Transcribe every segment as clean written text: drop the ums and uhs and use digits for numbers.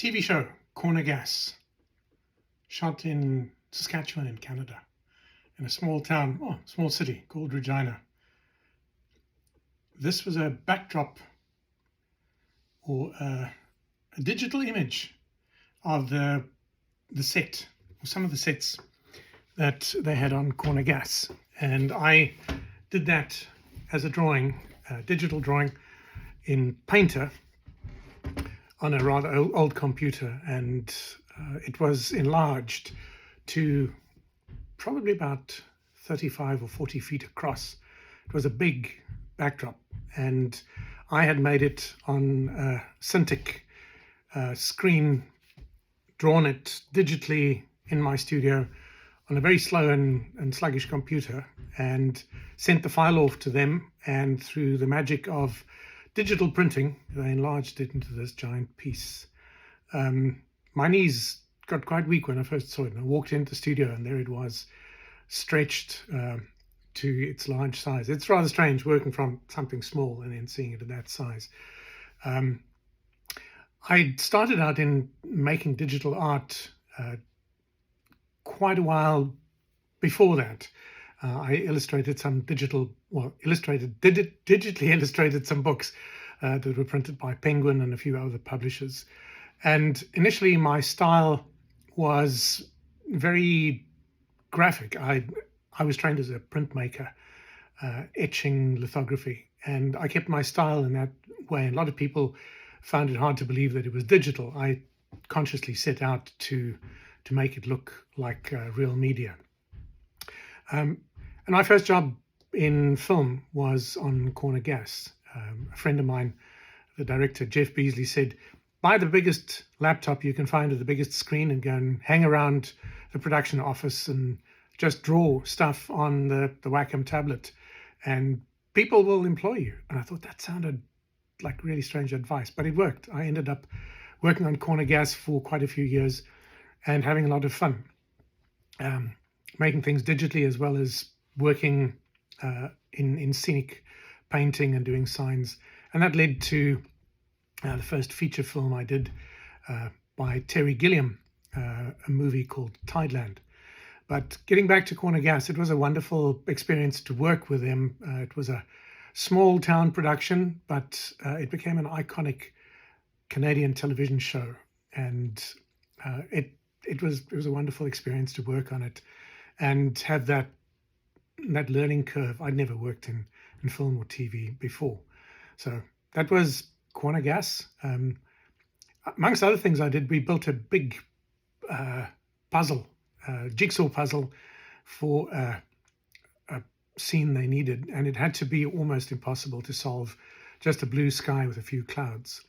TV show, Corner Gas, shot in Saskatchewan in Canada, in a small town, small city called Regina. This was a backdrop or a digital image of the set, or some of the sets that they had on Corner Gas. And I did that as a drawing, a digital drawing in Painter on a rather old computer, and it was enlarged to probably about 35 or 40 feet across. It was a big backdrop, and I had made it on a Cintiq screen, drawn it digitally in my studio on a very slow and sluggish computer, and sent the file off to them, and through the magic of digital printing, they enlarged it into this giant piece. My knees got quite weak when I first saw it. I walked into the studio and there it was, stretched to its large size. It's rather strange working from something small and then seeing it at that size. I started out in making digital art quite a while before that. I illustrated some digitally illustrated some books that were printed by Penguin and a few other publishers. And initially my style was very graphic. I was trained as a printmaker, etching, lithography, and I kept my style in that way. And a lot of people found it hard to believe that it was digital. I consciously set out to make it look like real media. And my first job in film was on Corner Gas. A friend of mine, the director, Jeff Beasley, said, buy the biggest laptop you can find with the biggest screen and go and hang around the production office and just draw stuff on the Wacom tablet and people will employ you. And I thought that sounded like really strange advice, but it worked. I ended up working on Corner Gas for quite a few years and having a lot of fun, making things digitally as well as working in scenic painting and doing signs. And that led to the first feature film I did by Terry Gilliam, a movie called Tideland. But getting back to Corner Gas, it was a wonderful experience to work with them. It was a small town production, but it became an iconic Canadian television show. And it was a wonderful experience to work on it and have that learning curve. I'd never worked in film or TV before. So that was Corner Gas. Amongst other things I did, we built a big jigsaw puzzle for a scene they needed, and it had to be almost impossible to solve, just a blue sky with a few clouds.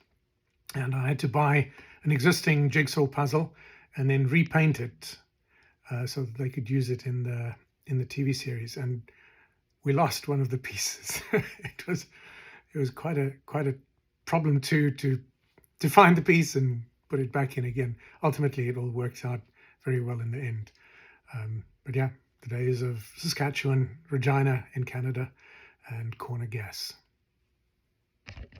And I had to buy an existing jigsaw puzzle and then repaint it so that they could use it in the TV series. And we lost one of the pieces. It was quite a problem to find the piece and put it back in again. Ultimately, it all worked out very well in the end. But yeah, the days of Saskatchewan, Regina in Canada, and Corner Gas.